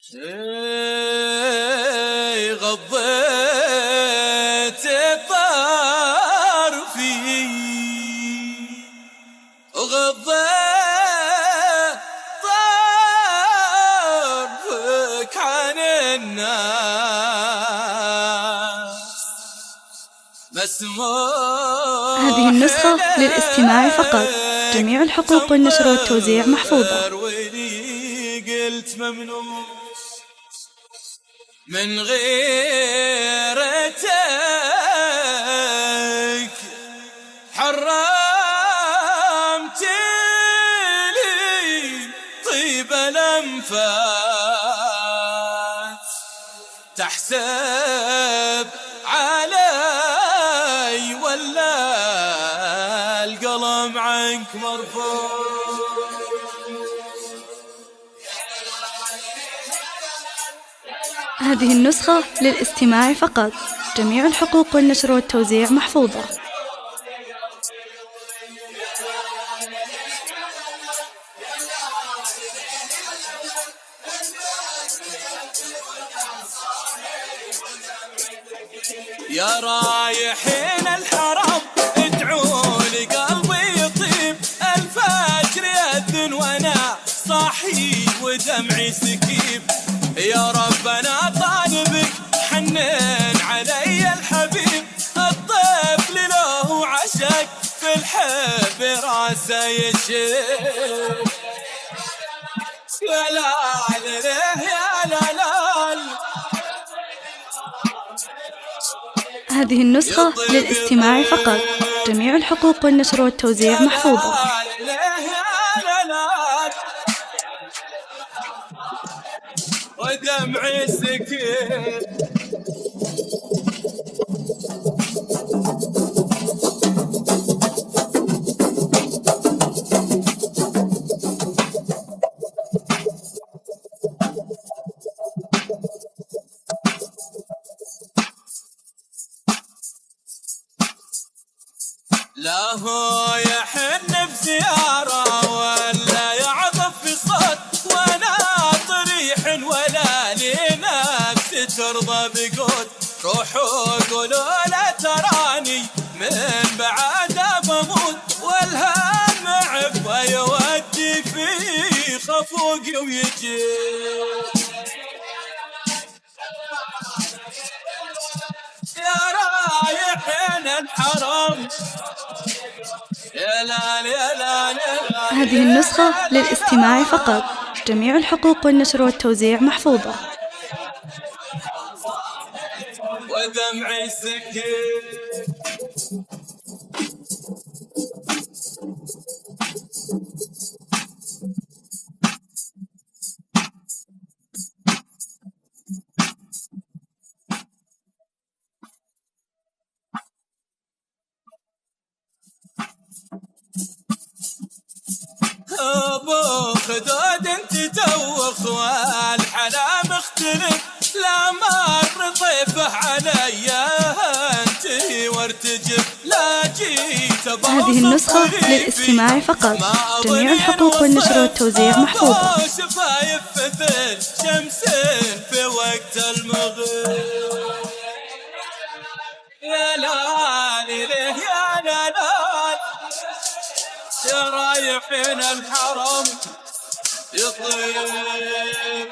غضيت طرفي وغضيت طرفك عن الناس. هذه النسخة للاستماع فقط. جميع الحقوق والنشر والتوزيع محفوظة. قلت ممنوع من غيرتك، حرمت لي طيب الأنفاس، تحسب علي ولا القلم عنك مرفوع. هذه النسخة للاستماع فقط. جميع الحقوق والنشر والتوزيع محفوظة. يا رايحين الحرم ادعوا لي قلبي يطيب، الفجر يأذن وانا صاحي ودمعي سكيب. يا رب انا طالبك حنن علي الحبيب، الطفل له عشق في الحب راسه يشيب. يا لال يا لال. هذه النسخة للاستماع فقط. جميع الحقوق والنشر والتوزيع محفوظة. ودمعي سكين لا هو يحن بزيارة ولا يعطف في صوت، وانا طريح ولا لي نفس ترضى بقول. روحوا قولوا لا تراني من بعد بموت، والهم عفا يودي في خفوقي ويجي. يا رايحين الحرم يا لال يا لال يا لال. هذه النسخة للاستماع فقط. جميع الحقوق والنشر والتوزيع محفوظة. ودمعي سكين ابو خدود انت توخ والحلا مختلف، لا مر طيفه علي انت وارتجف، لا جيت هذه النسخة للاستماع فقط. جميع الحقوق والنشر والتوزيع محفوظة. شفايف مثل شمس في وقت المغرب. يا لال يا لال يا رايحين الحرم يطيب.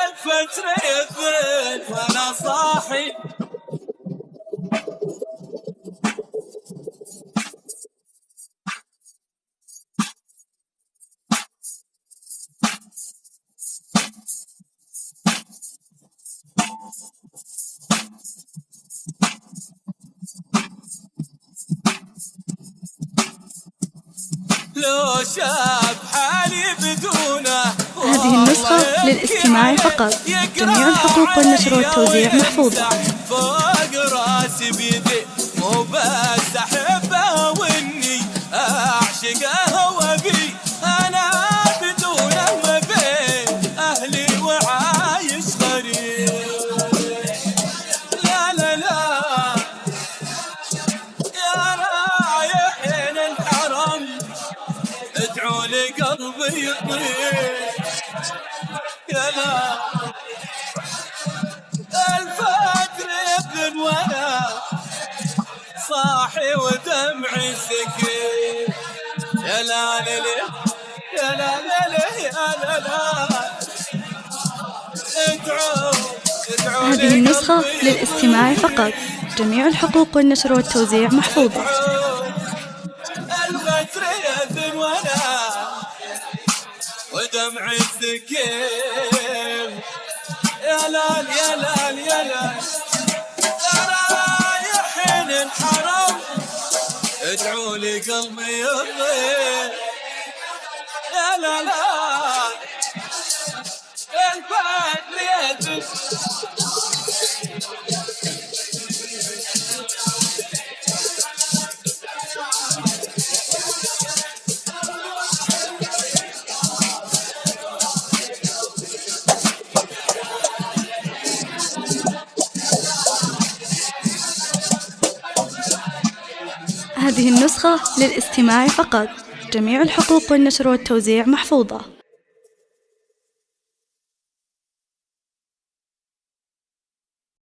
الفجر يذن وانا صاحي، لو شاب حالي بدونه. هذه النسخة للاستماع فقط. جميع الحقوق والنشر والتوزيع محفوظة. فوق راسي بيدي مو بس احبها واني اعشقها وابي، انا بدونه ما بين اهلي وعايش غريب. لا لا لا يا رايحين الحرم ادعوا لي قلبي يطير يا لا الفجر يبن وانا صاحي ودمعي سكين يا لا ليلي يا لا ليلي يا لا لا هذه النسخة للاستماع فقط. جميع الحقوق والنشر والتوزيع محفوظة. الفجر يأذن وانا ودمعي السكين يا لال يا لال يا لال رايحين الحرم ادعوا لي قلبي يطير يا لا لا الفجر يأذن. هذه النسخة للاستماع فقط. جميع الحقوق والنشر والتوزيع محفوظة.